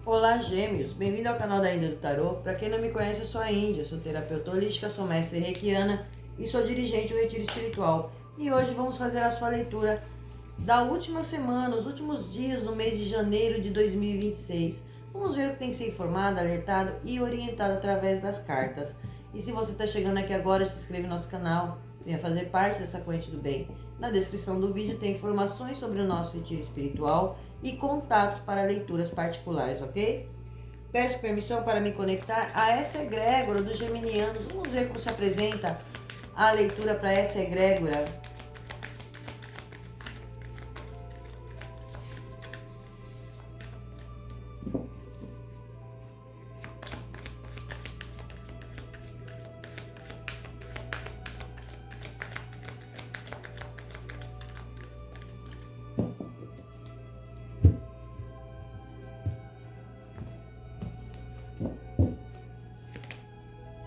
Olá, gêmeos! Bem-vindo ao canal da Índia do Tarô. Para quem não me conhece, eu sou a Índia, sou terapeuta holística, sou mestre reikiana e sou dirigente do Retiro Espiritual. E hoje vamos fazer a sua leitura da última semana, os últimos dias do mês de janeiro de 2026. Vamos ver o que tem que ser informado, alertado e orientado através das cartas. E se você está chegando aqui agora, se inscreve no nosso canal, venha fazer parte dessa corrente do bem. Na descrição do vídeo tem informações sobre o nosso retiro espiritual e contatos para leituras particulares, ok? Peço permissão para me conectar a essa egrégora dos geminianos. Vamos ver como se apresenta a leitura para essa egrégora.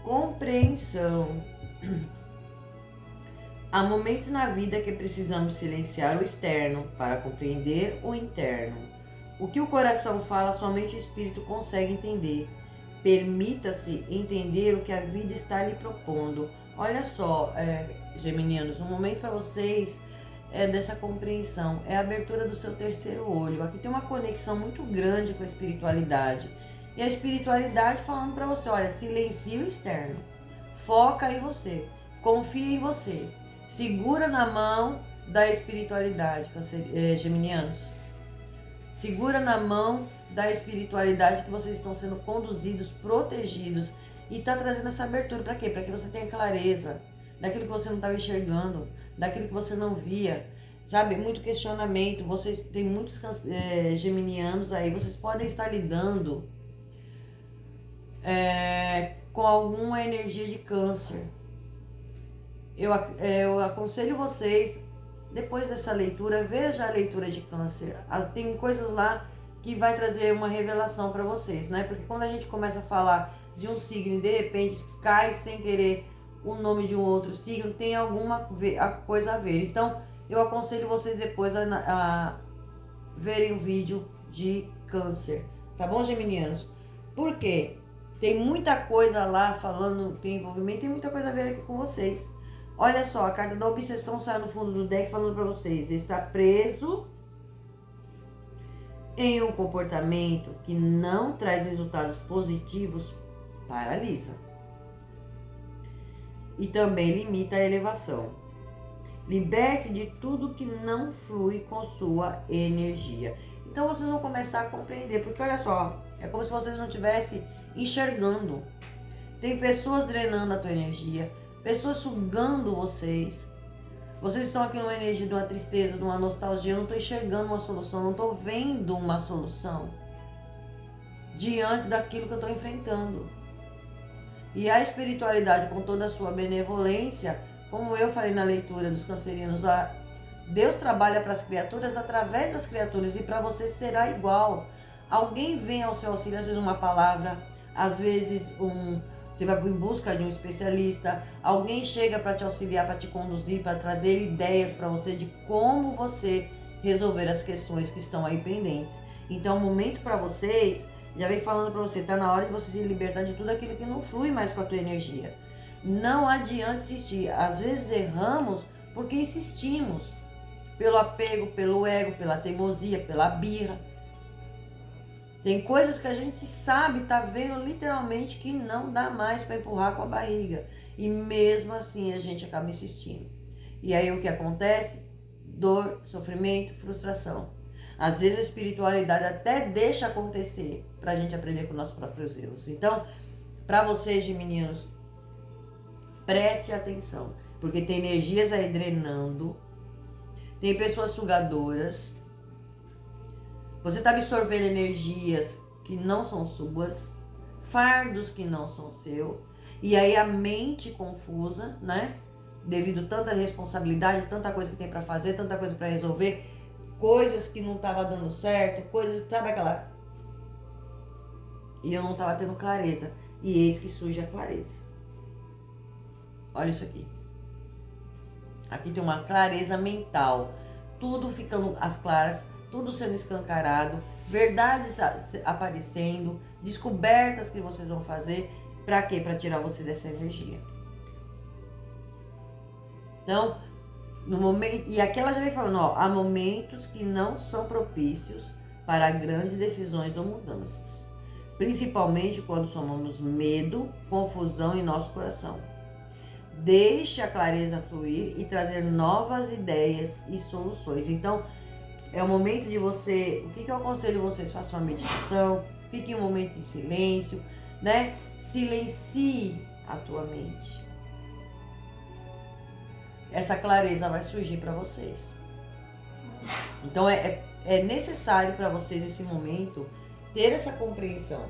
Compreensão. Há momentos na vida que precisamos silenciar o externo para compreender o interno. O que o coração fala, somente o espírito consegue entender. Permita-se entender o que a vida está lhe propondo. Olha só, geminianos, um momento para vocês é dessa compreensão, é a abertura do seu terceiro olho. Aqui tem uma conexão muito grande com a espiritualidade. E a espiritualidade falando para você, olha, silencia o externo, foca em você, confia em você, segura na mão da espiritualidade, geminianos. Segura na mão da espiritualidade que vocês estão sendo conduzidos, protegidos, e está trazendo essa abertura para quê? Para que você tenha clareza daquilo que você não estava enxergando, daquilo que você não via, sabe? Muito questionamento. Vocês têm muitos geminianos aí, vocês podem estar lidando com alguma energia de câncer. Eu aconselho vocês, depois dessa leitura, veja a leitura de câncer. Tem coisas lá que vai trazer uma revelação para vocês, né? Porque quando a gente começa a falar de um signo e de repente cai sem querer o nome de um outro signo, tem alguma coisa a ver. Então, eu aconselho vocês depois a verem o vídeo de câncer, tá bom, geminianos? Por quê? Tem muita coisa lá falando, tem envolvimento, tem muita coisa a ver aqui com vocês. Olha só, a carta da obsessão sai no fundo do deck falando para vocês. Está preso em um comportamento que não traz resultados positivos, paralisa. E também limita a elevação. Liberte-se de tudo que não flui com sua energia. Então vocês vão começar a compreender, porque olha só, é como se vocês não estivessem enxergando. Tem pessoas drenando a tua energia, pessoas sugando vocês. Vocês estão aqui numa energia de uma tristeza, de uma nostalgia. Eu não estou enxergando uma solução, não estou vendo uma solução diante daquilo que eu estou enfrentando. E a espiritualidade, com toda a sua benevolência, como eu falei na leitura dos cancerianos, Deus trabalha para as criaturas através das criaturas, e para você será igual. Alguém vem ao seu auxílio, às vezes uma palavra, às vezes você vai em busca de um especialista, alguém chega para te auxiliar, para te conduzir, para trazer ideias para você de como você resolver as questões que estão aí pendentes. Então, o momento para vocês, já vem falando para você, tá na hora de você se libertar de tudo aquilo que não flui mais com a tua energia. Não adianta insistir. Às vezes erramos porque insistimos. Pelo apego, pelo ego, pela teimosia, pela birra. Tem coisas que a gente sabe, tá vendo literalmente que não dá mais para empurrar com a barriga. E mesmo assim a gente acaba insistindo. E aí o que acontece? Dor, sofrimento, frustração. Às vezes a espiritualidade até deixa acontecer pra gente aprender com nossos próprios erros. Então, para vocês, geminianos, preste atenção. Porque tem energias aí drenando. Tem pessoas sugadoras. Você está absorvendo energias que não são suas, fardos que não são seu, e aí a mente confusa, né? Devido a tanta responsabilidade, tanta coisa que tem para fazer, tanta coisa para resolver, coisas que não estava dando certo, coisas que, sabe aquela... E eu não estava tendo clareza, e eis que surge a clareza. Olha isso aqui. Aqui tem uma clareza mental, tudo ficando às claras, tudo sendo escancarado, verdades aparecendo, descobertas que vocês vão fazer. Pra quê? Pra tirar você dessa energia. Então, no momento, e aqui ela já vem falando, ó, há momentos que não são propícios para grandes decisões ou mudanças, principalmente quando somamos medo, confusão em nosso coração. Deixe a clareza fluir e trazer novas ideias e soluções. Então, é o momento de você, o que eu aconselho vocês? Façam uma meditação, fiquem um momento em silêncio, né? Silencie a tua mente. Essa clareza vai surgir para vocês. Então é necessário para vocês nesse momento ter essa compreensão.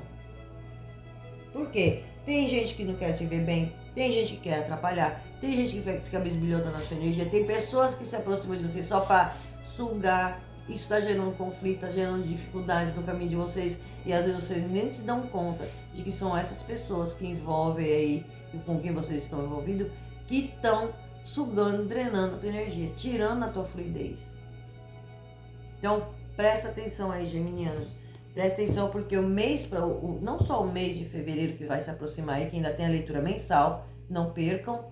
Por quê? Tem gente que não quer te ver bem, tem gente que quer atrapalhar, tem gente que fica bisbilhotando na sua energia, tem pessoas que se aproximam de você só para sugar. Isso está gerando conflito, está gerando dificuldades no caminho de vocês. E às vezes vocês nem se dão conta de que são essas pessoas que envolvem aí, com quem vocês estão envolvidos, que estão sugando, drenando a tua energia, tirando a tua fluidez. Então, presta atenção aí, geminianos. Presta atenção porque o mês, não só o mês de fevereiro que vai se aproximar aí, que ainda tem a leitura mensal, não percam.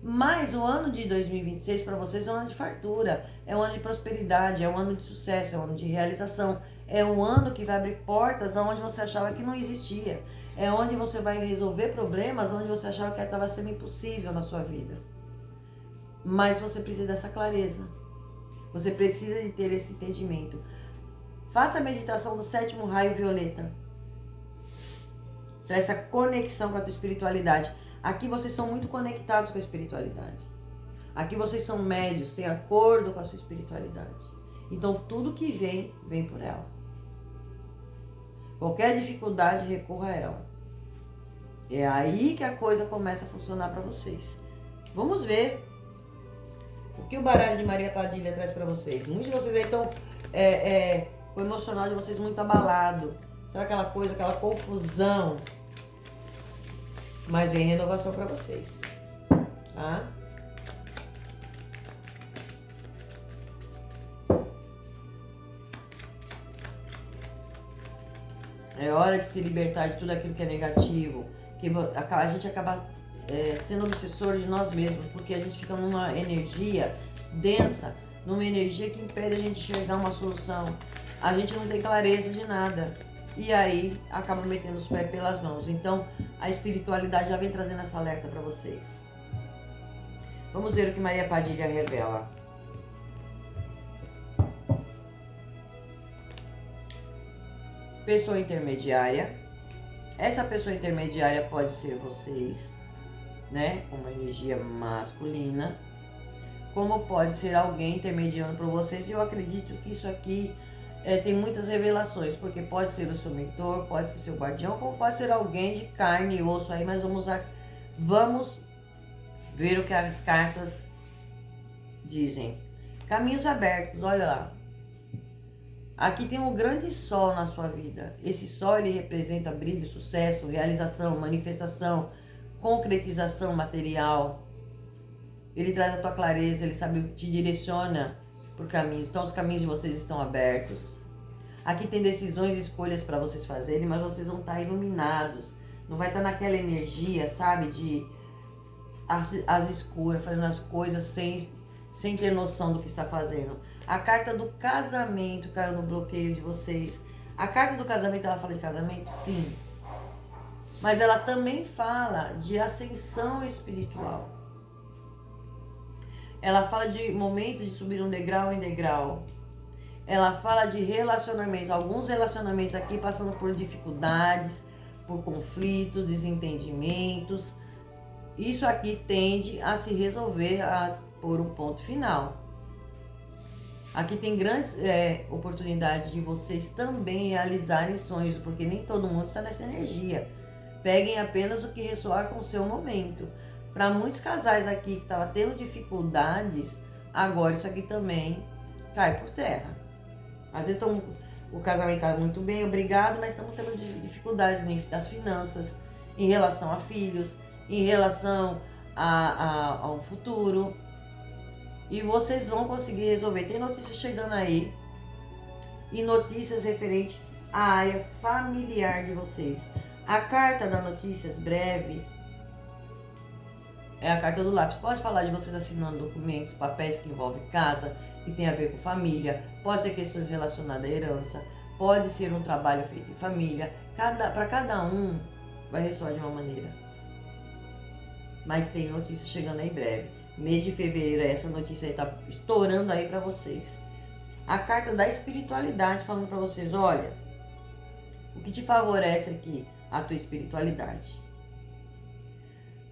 Mas o ano de 2026 para vocês é um ano de fartura, é um ano de prosperidade, é um ano de sucesso, é um ano de realização. É um ano que vai abrir portas aonde você achava que não existia. É onde você vai resolver problemas onde você achava que estava sendo impossível na sua vida. Mas você precisa dessa clareza. Você precisa de ter esse entendimento. Faça a meditação do 7º raio violeta. Para essa conexão com a tua espiritualidade. Aqui vocês são muito conectados com a espiritualidade. Aqui vocês são médios, têm acordo com a sua espiritualidade. Então tudo que vem, vem por ela. Qualquer dificuldade, recorra a ela. É aí que a coisa começa a funcionar para vocês. Vamos ver o que o baralho de Maria Padilha traz para vocês. Muitos de vocês aí estão com o emocional de vocês muito abalado. Sabe aquela coisa, aquela confusão? Mas vem renovação para vocês. Tá? É hora de se libertar de tudo aquilo que é negativo. Que a gente acaba sendo obsessor de nós mesmos. Porque a gente fica numa energia densa. Numa energia que impede a gente enxergar uma solução. A gente não tem clareza de nada. E aí acaba metendo os pés pelas mãos. Então a espiritualidade já vem trazendo essa alerta para vocês. Vamos ver o que Maria Padilha revela. Pessoa intermediária. Essa pessoa intermediária pode ser vocês, né? Com uma energia masculina. Como pode ser alguém intermediando para vocês. E eu acredito que isso aqui tem muitas revelações. Porque pode ser o seu mentor, pode ser seu guardião, como pode ser alguém de carne e osso aí. Mas vamos ver o que as cartas dizem. Caminhos abertos, olha lá. Aqui tem um grande sol na sua vida. Esse sol, ele representa brilho, sucesso, realização, manifestação, concretização material. Ele traz a tua clareza, ele sabe, te direciona por caminhos. Então os caminhos de vocês estão abertos. Aqui tem decisões e escolhas para vocês fazerem, mas vocês vão estar iluminados. Não vai estar naquela energia, sabe, de as escuras, fazendo as coisas sem ter noção do que está fazendo. A carta do casamento caiu no bloqueio de vocês. A carta do casamento, ela fala de casamento? Sim. Mas ela também fala de ascensão espiritual. Ela fala de momentos de subir um degrau em degrau. Ela fala de relacionamentos. Alguns relacionamentos aqui passando por dificuldades, por conflitos, desentendimentos. Isso aqui tende a se resolver por um ponto final. Aqui tem grandes oportunidades de vocês também realizarem sonhos, porque nem todo mundo está nessa energia. Peguem apenas o que ressoar com o seu momento. Para muitos casais aqui que estavam tendo dificuldades, agora isso aqui também cai por terra. Às vezes o casamento está muito bem, obrigado, mas estamos tendo dificuldades das finanças, em relação a filhos, em relação a um futuro. E vocês vão conseguir resolver. Tem notícia chegando aí e notícias referentes à área familiar de vocês. A carta das notícias breves é a carta do lápis. Pode falar de vocês assinando documentos, papéis que envolvem casa, que tem a ver com família, pode ser questões relacionadas à herança, pode ser um trabalho feito em família. Para cada um vai ressoar de uma maneira. Mas tem notícia chegando aí em breve. Mês de fevereiro, essa notícia aí tá estourando aí para vocês. A carta da espiritualidade falando para vocês, olha, o que te favorece aqui? A tua espiritualidade.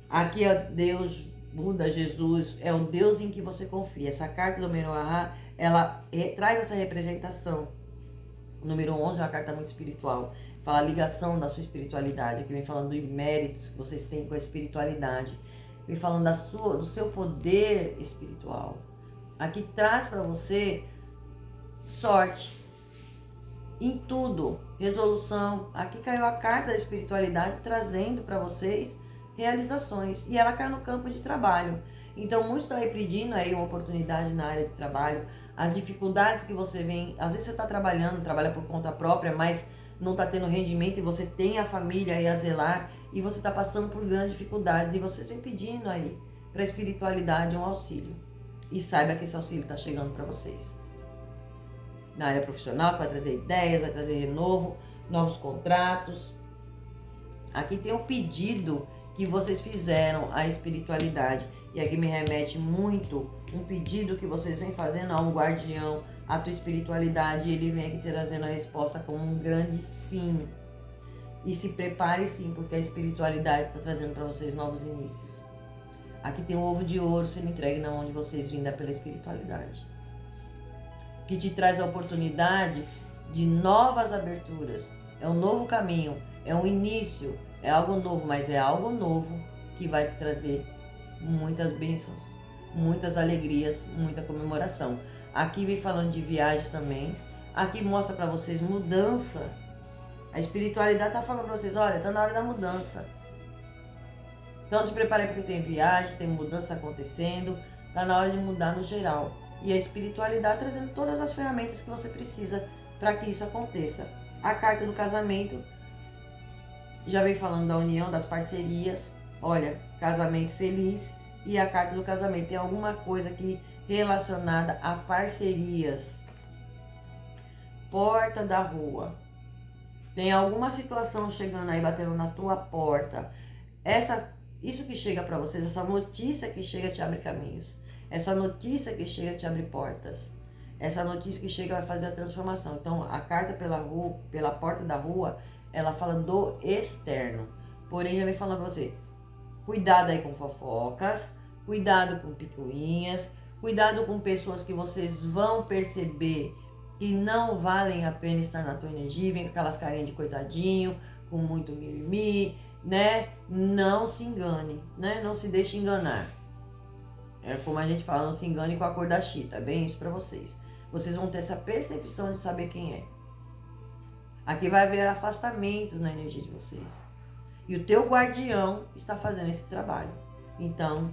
Aqui é Deus, Buda, Jesus, é o Deus em que você confia. Essa carta do Menorá, ela traz essa representação. O número 11 é uma carta muito espiritual. Fala a ligação da sua espiritualidade. Aqui vem falando dos méritos que vocês têm com a espiritualidade. Vem falando do seu poder espiritual. Aqui traz para você sorte em tudo, resolução. Aqui caiu a carta da espiritualidade trazendo para vocês realizações. E ela cai no campo de trabalho. Então, muitos estão aí pedindo aí uma oportunidade na área de trabalho. As dificuldades que você vem, às vezes você está trabalhando, trabalha por conta própria, mas não está tendo rendimento e você tem a família aí a zelar e você está passando por grandes dificuldades e vocês vêm pedindo aí para a espiritualidade um auxílio. E saiba que esse auxílio está chegando para vocês. Na área profissional, que vai trazer ideias, vai trazer renovo, novos contratos. Aqui tem um pedido que vocês fizeram à espiritualidade. E aqui me remete muito um pedido que vocês vêm fazendo a um guardião, a tua espiritualidade, e ele vem aqui trazendo a resposta como um grande sim. E se prepare sim, porque a espiritualidade está trazendo para vocês novos inícios. Aqui tem um ovo de ouro sendo entregue na mão de vocês, vinda pela espiritualidade. Que te traz a oportunidade de novas aberturas. É um novo caminho, é um início, é algo novo, mas é algo novo que vai te trazer muitas bênçãos, muitas alegrias, muita comemoração. Aqui vem falando de viagens também. Aqui mostra para vocês mudança. A espiritualidade está falando para vocês, olha, está na hora da mudança. Então se preparem porque tem viagem, tem mudança acontecendo. Está na hora de mudar no geral. E a espiritualidade trazendo todas as ferramentas que você precisa para que isso aconteça. A carta do casamento já vem falando da união, das parcerias. Olha, casamento feliz. E a carta do casamento tem alguma coisa aqui relacionada a parcerias. Porta da rua. Tem alguma situação chegando aí, batendo na tua porta. Isso que chega para vocês, essa notícia que chega te abre caminhos. Essa notícia que chega te abre portas. Essa notícia que chega vai fazer a transformação. Então, a carta pela porta da rua, ela fala do externo. Porém, já vem falando para você, cuidado aí com fofocas, cuidado com picuinhas, cuidado com pessoas que vocês vão perceber que não valem a pena estar na tua energia, vem com aquelas carinhas de coitadinho, com muito mimimi, né? Não se engane, né? Não se deixe enganar. É como a gente fala, não se engane com a cor da chita, é bem isso para vocês. Vocês vão ter essa percepção de saber quem é. Aqui vai haver afastamentos na energia de vocês. E o teu guardião está fazendo esse trabalho. Então,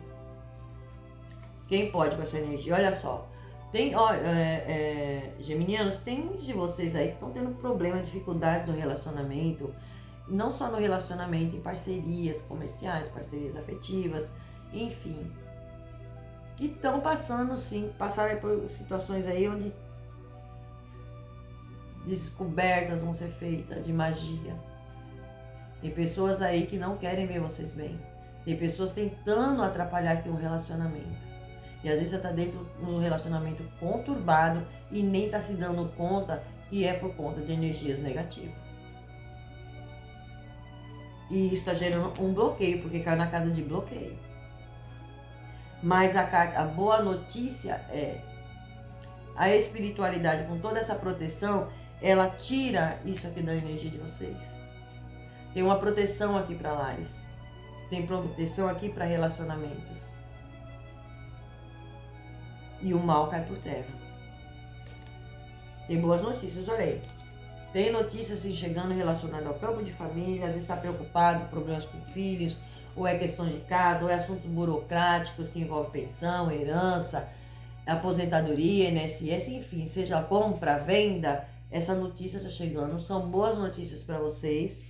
quem pode com essa energia? Olha só. Geminianos, tem muitos de vocês aí que estão tendo problemas, dificuldades no relacionamento. Não só no relacionamento, em parcerias comerciais, parcerias afetivas, enfim. Que estão passando, sim, passaram por situações aí onde descobertas vão ser feitas de magia. Tem pessoas aí que não querem ver vocês bem. Tem pessoas tentando atrapalhar aqui um relacionamento. E às vezes você está dentro de um relacionamento conturbado e nem está se dando conta que é por conta de energias negativas. E isso está gerando um bloqueio, porque caiu na casa de bloqueio. Mas a boa notícia é a espiritualidade com toda essa proteção, ela tira isso aqui da energia de vocês. Tem uma proteção aqui para lares. Tem proteção aqui para relacionamentos. E o mal cai por terra. Tem boas notícias, olha aí. Tem notícias assim, chegando relacionadas ao campo de família, às vezes está preocupado com problemas com filhos, ou é questões de casa, ou é assuntos burocráticos que envolvem pensão, herança, aposentadoria, INSS, enfim, seja compra, venda, essa notícia está chegando, são boas notícias para vocês.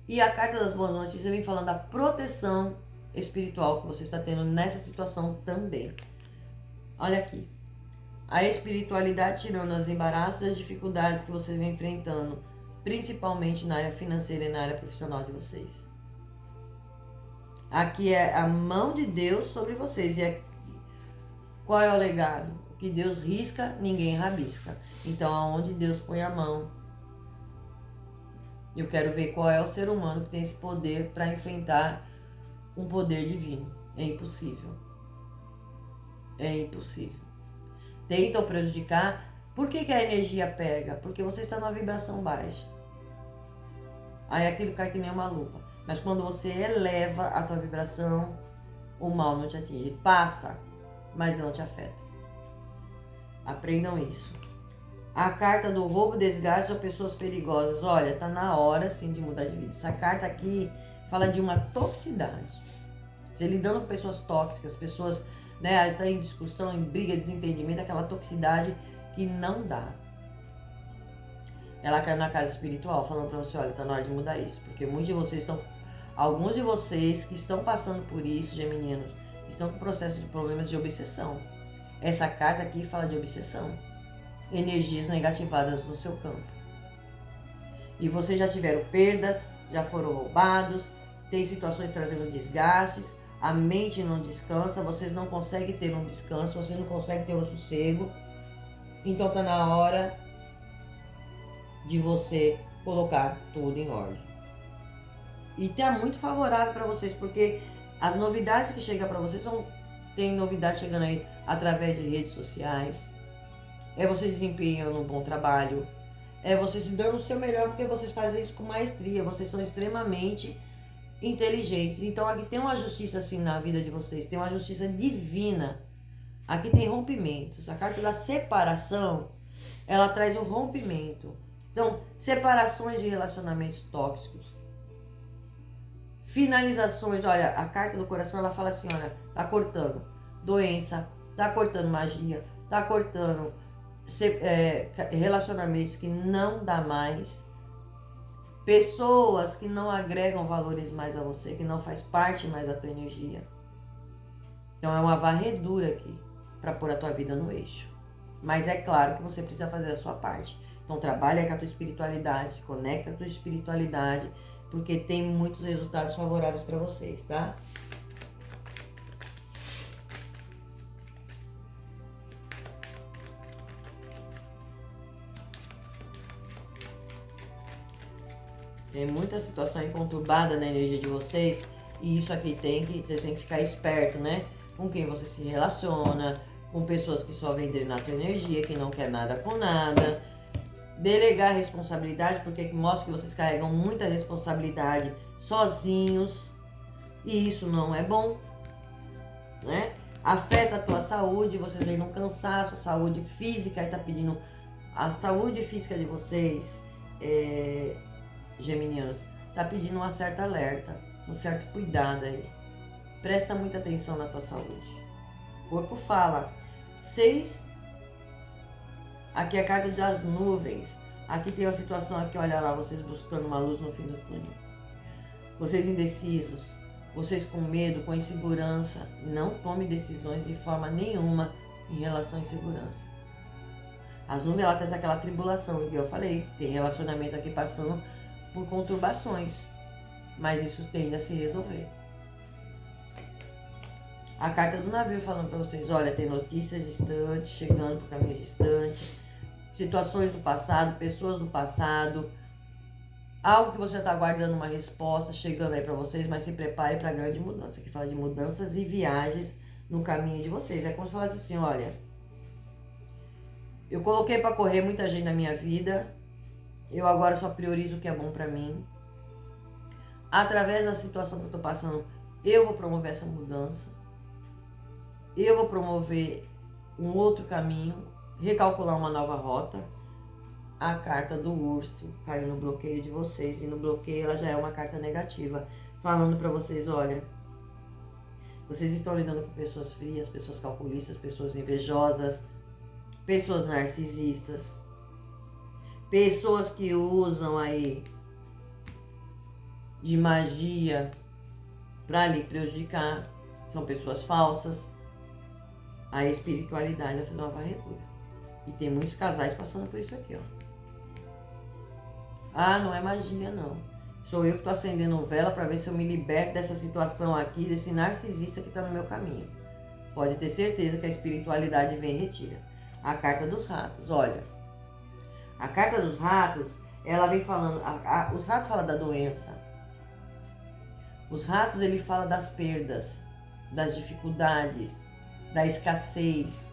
E a carta das boas notícias vem falando da proteção espiritual que você está tendo nessa situação também. Olha aqui. A espiritualidade tirando as embaraços e as dificuldades que vocês vem enfrentando, principalmente na área financeira e na área profissional de vocês. Aqui é a mão de Deus sobre vocês. E qual é o legado? O que Deus risca, ninguém rabisca. Então, aonde Deus põe a mão, eu quero ver qual é o ser humano que tem esse poder para enfrentar um poder divino. É impossível. É impossível. Tentam prejudicar. Por que a energia pega? Porque você está numa vibração baixa. Aí aquilo cai que nem uma luva. Mas quando você eleva a tua vibração, o mal não te atinge. Ele passa, mas não te afeta. Aprendam isso. A carta do roubo, desgaste ou pessoas perigosas. Olha, tá na hora sim de mudar de vida. Essa carta aqui fala de uma toxicidade. Você lidando com pessoas tóxicas, pessoas, né, tá em discussão, em briga, desentendimento, aquela toxicidade que não dá. Ela caiu na casa espiritual, falando pra você, olha, tá na hora de mudar isso. Porque muitos de vocês estão, alguns de vocês que estão passando por isso, geminianos, estão com processo de problemas de obsessão. Essa carta aqui fala de obsessão. Energias negativadas no seu campo. E vocês já tiveram perdas, já foram roubados, tem situações trazendo desgastes, a mente não descansa, vocês não conseguem ter um descanso, vocês não conseguem ter um sossego. Então tá na hora de você colocar tudo em ordem. E tá muito favorável para vocês, porque as novidades que chegam para vocês tem novidade chegando aí através de redes sociais. É você desempenhando um bom trabalho. É você se dando o seu melhor, porque vocês fazem isso com maestria. Vocês são extremamente inteligentes. Então aqui tem uma justiça assim na vida de vocês. Tem uma justiça divina. Aqui tem rompimentos. A carta da separação, ela traz um rompimento. Então, separações de relacionamentos tóxicos. Finalizações. Olha, a carta do coração, ela fala assim, olha, tá cortando doença, tá cortando magia, tá cortando relacionamentos que não dá mais, pessoas que não agregam valores mais a você, que não faz parte mais da tua energia. Então é uma varredura aqui para pôr a tua vida no eixo. Mas é claro que você precisa fazer a sua parte. Então trabalha com a tua espiritualidade, se conecta com a tua espiritualidade, porque tem muitos resultados favoráveis para vocês, tá? Tem muita situação conturbada na energia de vocês. E isso aqui vocês têm que ficar esperto, né? Com quem você se relaciona, com pessoas que só vêm drenar a tua energia, que não quer nada com nada. Delegar responsabilidade, porque mostra que vocês carregam muita responsabilidade sozinhos. E isso não é bom, né? Afeta a tua saúde, vocês vêm num cansaço, a saúde física, e tá pedindo a saúde física de vocês, geminianos, tá pedindo uma certa alerta, um certo cuidado aí. Presta muita atenção na tua saúde. O corpo fala. 6. Aqui é a carta das nuvens. Aqui tem uma situação aqui, olha lá, vocês buscando uma luz no fim do túnel. Vocês indecisos, vocês com medo, com insegurança. Não tome decisões de forma nenhuma em relação à insegurança. As nuvens, ela traz aquela tribulação, que eu falei, tem relacionamento aqui passando por conturbações, mas isso tende a se resolver. A carta do navio falando para vocês, olha, tem notícias distantes, chegando por caminhos distantes, situações do passado, pessoas do passado, algo que você está aguardando uma resposta, chegando aí para vocês, mas se prepare para a grande mudança, que fala de mudanças e viagens no caminho de vocês. É como se falasse assim, olha, eu coloquei para correr muita gente na minha vida, eu agora só priorizo o que é bom para mim. Através da situação que eu estou passando, eu vou promover essa mudança. Eu vou promover um outro caminho, recalcular uma nova rota. A carta do urso caiu no bloqueio de vocês. E no bloqueio ela já é uma carta negativa. Falando para vocês, olha, vocês estão lidando com pessoas frias, pessoas calculistas, pessoas invejosas, pessoas narcisistas. Pessoas que usam aí de magia para lhe prejudicar, são pessoas falsas. A espiritualidade afinal vai varredura. E tem muitos casais passando por isso aqui, ó. Ah, não é magia não. Sou eu que estou acendendo vela para ver se eu me liberto dessa situação aqui, desse narcisista que está no meu caminho. Pode ter certeza que a espiritualidade vem e retira. A carta dos ratos, olha. A carta dos ratos, ela vem falando... os ratos falam da doença. Os ratos, ele fala das perdas, das dificuldades, da escassez.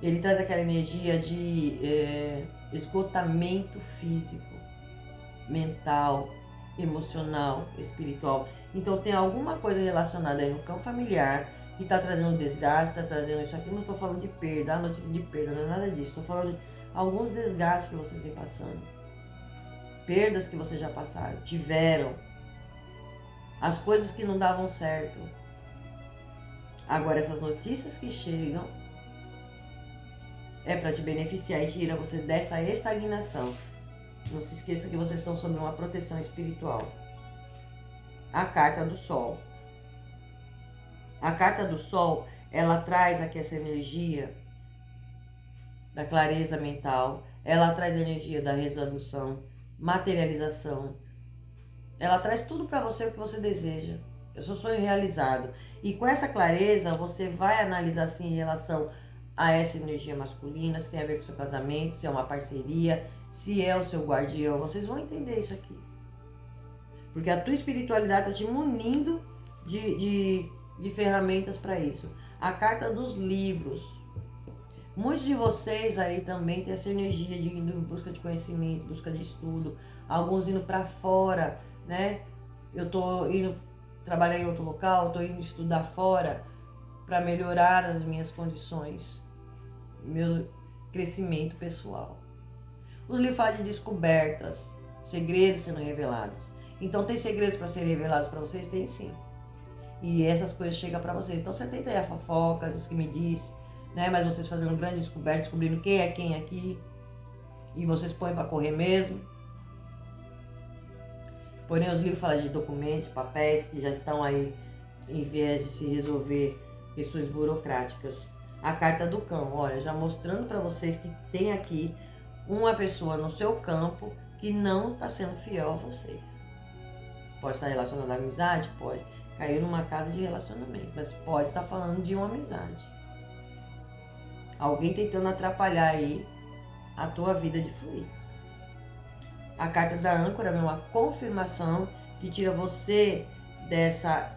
Ele traz aquela energia de esgotamento físico, mental, emocional, espiritual. Então tem alguma coisa relacionada aí no campo familiar que está trazendo desgaste, está trazendo isso aqui. Não estou falando de perda, a notícia de perda, não é nada disso. Estou falando de alguns desgastes que vocês vêm passando. Perdas que vocês já passaram, tiveram. As coisas que não davam certo. Agora essas notícias que chegam é para te beneficiar e tira você dessa estagnação. Não se esqueça que vocês estão sob uma proteção espiritual. A carta do Sol. A carta do Sol, ela traz aqui essa energia da clareza mental. Ela traz a energia da resolução, materialização. Ela traz tudo para você o que você deseja. É o seu sonho realizado. E com essa clareza, você vai analisar assim em relação a essa energia masculina, se tem a ver com o seu casamento, se é uma parceria, se é o seu guardião. Vocês vão entender isso aqui. Porque a tua espiritualidade está te munindo de ferramentas para isso. A carta dos livros. Muitos de vocês aí também tem essa energia de indo em busca de conhecimento, busca de estudo. Alguns indo para fora, né? Eu tô indo trabalhar em outro local, tô indo estudar fora para melhorar as minhas condições, meu crescimento pessoal. Os livros falam de descobertas, segredos sendo revelados. Então tem segredos para serem revelados para vocês? Tem sim. E essas coisas chegam para vocês. Então você tenta aí a fofoca, isso que me diz, né? Mas vocês fazendo grandes descobertas, descobrindo quem é quem aqui. E vocês põem para correr mesmo. Porém os livros falam de documentos, papéis que já estão aí em vez de se resolver questões burocráticas. A carta do cão, olha, já mostrando para vocês que tem aqui uma pessoa no seu campo que não está sendo fiel a vocês. Pode estar relacionado à amizade? Pode. Caiu numa casa de relacionamento, mas pode estar falando de uma amizade. Alguém tentando atrapalhar aí a tua vida de fluir. A carta da âncora é uma confirmação que tira você dessa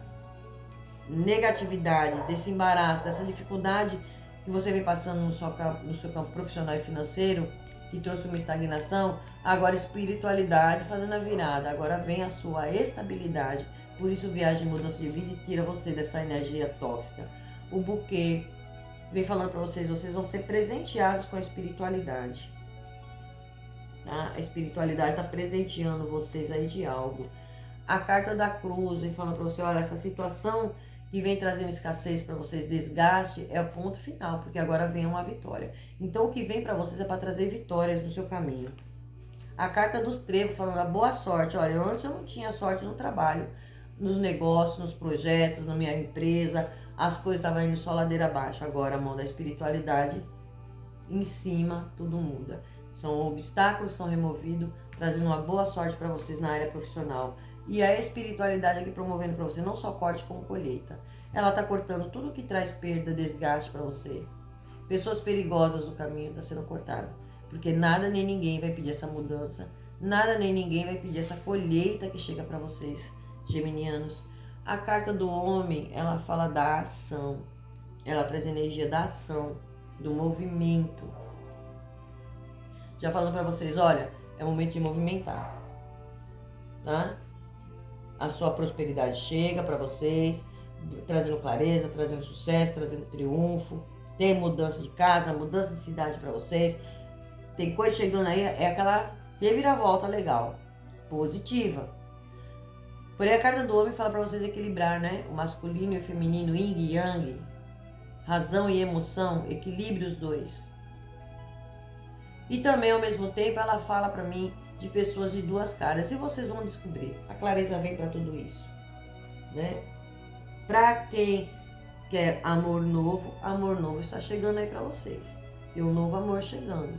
negatividade, desse embaraço, dessa dificuldade que você vem passando no seu campo profissional e financeiro, que trouxe uma estagnação. Agora espiritualidade fazendo a virada, agora vem a sua estabilidade. Por isso viagem, mudança de vida e tira você dessa energia tóxica. O buquê vem falando para vocês vão ser presenteados com a espiritualidade. Tá? A espiritualidade está presenteando vocês aí de algo. A carta da cruz vem falando para você, olha, essa situação que vem trazendo escassez para vocês, desgaste, é o ponto final, porque agora vem uma vitória. Então o que vem para vocês é para trazer vitórias no seu caminho. A carta dos trevos falando da boa sorte. Olha, antes eu não tinha sorte no trabalho, nos negócios, nos projetos, na minha empresa, as coisas estavam indo só ladeira abaixo. Agora a mão da espiritualidade em cima, tudo muda. São obstáculos, são removidos, trazendo uma boa sorte para vocês na área profissional. E a espiritualidade aqui promovendo para você não só corte como colheita. Ela está cortando tudo que traz perda, desgaste para você. Pessoas perigosas no caminho estão sendo cortadas. Porque nada nem ninguém vai pedir essa mudança. Nada nem ninguém vai pedir essa colheita que chega para vocês, geminianos. A carta do homem, ela fala da ação. Ela traz energia da ação, do movimento. Já falando para vocês, olha, é momento de movimentar. Tá? A sua prosperidade chega para vocês, trazendo clareza, trazendo sucesso, trazendo triunfo. Tem mudança de casa, mudança de cidade para vocês. Tem coisa chegando aí, é aquela reviravolta legal, positiva. Porém, a carta do homem fala para vocês equilibrar, né? O masculino e o feminino, yin e yang, razão e emoção, equilibre os dois. E também, ao mesmo tempo, ela fala para mim de pessoas de duas caras. E vocês vão descobrir. A clareza vem para tudo isso, né? Para quem quer amor novo está chegando aí para vocês. Tem um novo amor chegando.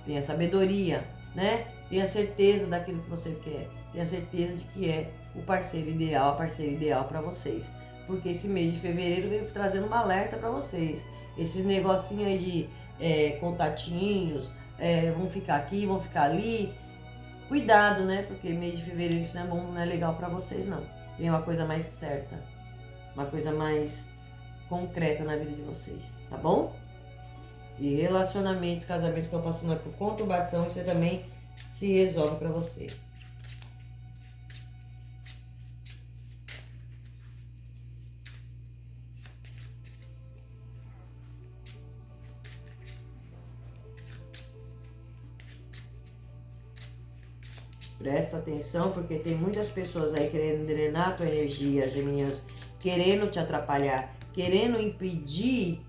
Tenha sabedoria, né? Tenha certeza daquilo que você quer. Tenha certeza de que é o parceiro ideal, a parceira ideal para vocês. Porque esse mês de fevereiro vem trazendo uma alerta para vocês. Esses negocinhos aí de contatinhos, vão ficar aqui, vão ficar ali. Cuidado, né? Porque mês de fevereiro isso não é bom, não é legal para vocês, não. Tem uma coisa mais certa, uma coisa mais concreta na vida de vocês, tá bom? E relacionamentos, casamentos estão passando aqui por conturbação, isso também se resolve para você. Presta atenção, porque tem muitas pessoas aí querendo drenar a tua energia, geminianos, querendo te atrapalhar, querendo impedir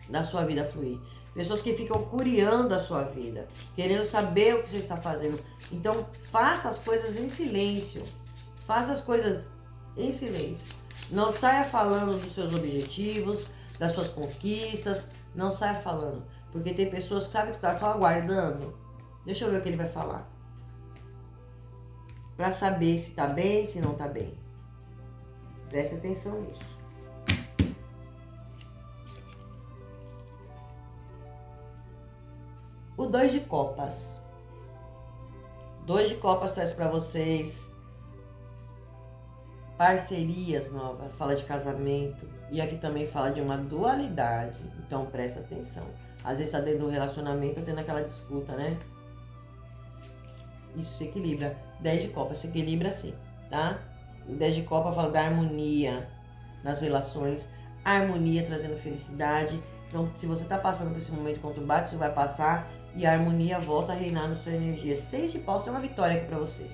da sua vida fluir. Pessoas que ficam curiando a sua vida, querendo saber o que você está fazendo. Então, faça as coisas em silêncio. Faça as coisas em silêncio. Não saia falando dos seus objetivos, das suas conquistas. Não saia falando. Porque tem pessoas que sabem que estão só aguardando. Deixa eu ver o que ele vai falar. Para saber se está bem, se não está bem. Preste atenção nisso. O 2 de copas. 2 de copas traz para vocês parcerias novas. Fala de casamento. E aqui também fala de uma dualidade. Então presta atenção. Às vezes tá dentro do relacionamento, tendo aquela disputa, né? Isso se equilibra. 10 de copas se equilibra assim, tá? O 10 de copa fala da harmonia nas relações. Harmonia trazendo felicidade. Então, se você tá passando por esse momento conturbado, isso vai passar. E a harmonia volta a reinar na sua energia. 6 de paus tem uma vitória aqui para vocês.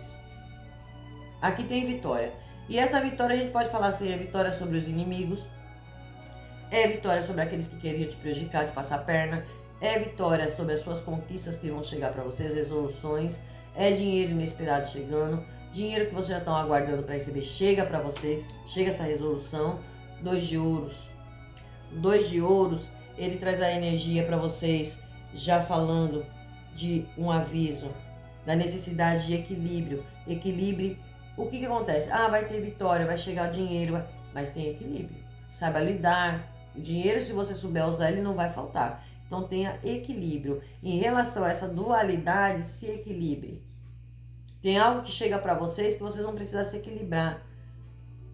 Aqui tem vitória. E essa vitória a gente pode falar assim, é vitória sobre os inimigos. É vitória sobre aqueles que queriam te prejudicar, te passar a perna. É vitória sobre as suas conquistas que vão chegar para vocês, resoluções. É dinheiro inesperado chegando. Dinheiro que vocês já estão aguardando para receber chega para vocês. Chega essa resolução. 2 de ouros. 2 de ouros, ele traz a energia para vocês. Já falando de um aviso, da necessidade de equilíbrio. Equilibre, o que acontece? Ah, vai ter vitória, vai chegar dinheiro, mas tem equilíbrio. Saiba lidar. O dinheiro, se você souber usar, ele não vai faltar. Então tenha equilíbrio. Em relação a essa dualidade, se equilibre. Tem algo que chega para vocês que vocês não precisam se equilibrar.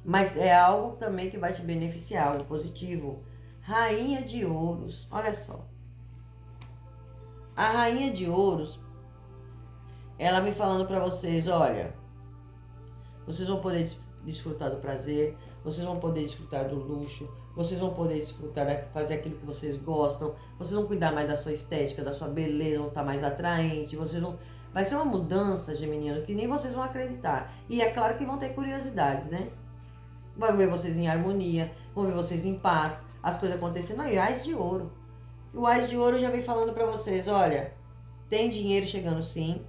Mas é algo também que vai te beneficiar, algo positivo. Rainha de ouros, olha só. A rainha de ouros, ela me falando para vocês, olha, vocês vão poder desfrutar do prazer, vocês vão poder desfrutar do luxo, vocês vão poder desfrutar, fazer aquilo que vocês gostam, vocês vão cuidar mais da sua estética, da sua beleza, vão estar mais atraente, vocês vão... Vai ser uma mudança, geminiano, que nem vocês vão acreditar. E é claro que vão ter curiosidades, né? Vão ver vocês em harmonia, vão ver vocês em paz, as coisas acontecendo. Aí, ás de ouro. O ás de ouro já vem falando para vocês, olha, tem dinheiro chegando sim.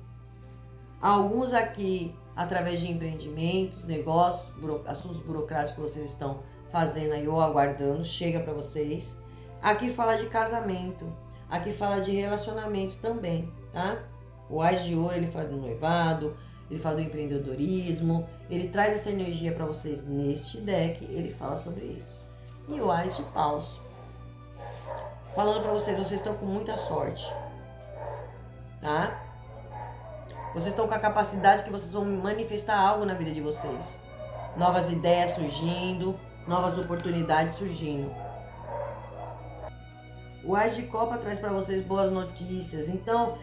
Alguns aqui, através de empreendimentos, negócios, assuntos burocráticos que vocês estão fazendo aí ou aguardando, chega para vocês. Aqui fala de casamento, aqui fala de relacionamento também, tá? O ás de ouro, ele fala do noivado, ele fala do empreendedorismo, ele traz essa energia para vocês neste deck, ele fala sobre isso. E o ás de paus, falando para vocês, vocês estão com muita sorte, tá? Vocês estão com a capacidade que vocês vão manifestar algo na vida de vocês. Novas ideias surgindo, novas oportunidades surgindo. O ás de copa traz para vocês boas notícias. Então,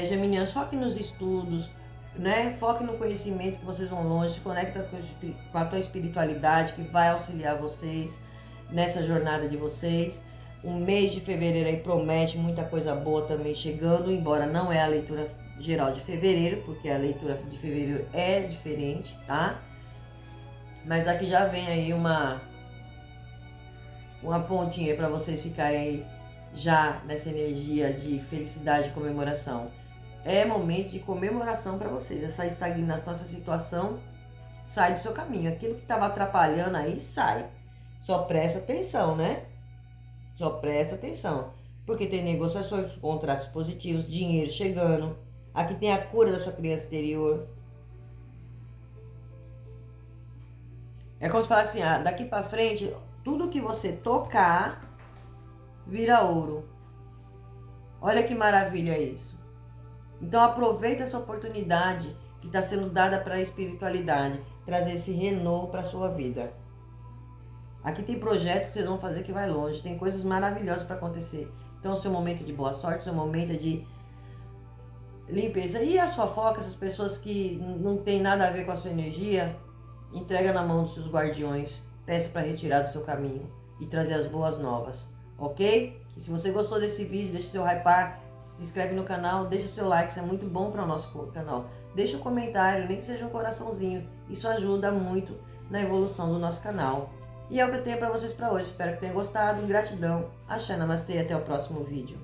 geminianos, foque nos estudos, né? Foque no conhecimento que vocês vão longe, se conecta com a tua espiritualidade que vai auxiliar vocês nessa jornada de vocês. O mês de fevereiro aí promete muita coisa boa também chegando, embora não é a leitura geral de fevereiro, porque a leitura de fevereiro é diferente, tá? Mas aqui já vem aí uma pontinha para vocês ficarem aí já nessa energia de felicidade e comemoração. É momento de comemoração para vocês. Essa estagnação, essa situação sai do seu caminho. Aquilo que estava atrapalhando aí sai. Só presta atenção, né? Só presta atenção. Porque tem negociações, contratos positivos, dinheiro chegando. Aqui tem a cura da sua criança interior. É como se falasse assim, daqui pra frente, tudo que você tocar vira ouro. Olha que maravilha isso. Então aproveita essa oportunidade que está sendo dada para a espiritualidade. Trazer esse renovo para a sua vida. Aqui tem projetos que vocês vão fazer que vai longe. Tem coisas maravilhosas para acontecer. Então o seu momento de boa sorte, o seu momento de limpeza. E as fofocas, as pessoas que não tem nada a ver com a sua energia, entrega na mão dos seus guardiões. Peça para retirar do seu caminho e trazer as boas novas. Ok? E se você gostou desse vídeo, deixa seu hypar, se inscreve no canal, deixa seu like, isso é muito bom para o nosso canal. Deixa um comentário, nem que seja um coraçãozinho. Isso ajuda muito na evolução do nosso canal. E é o que eu tenho para vocês para hoje. Espero que tenham gostado. Gratidão. Axé, namastê e até o próximo vídeo.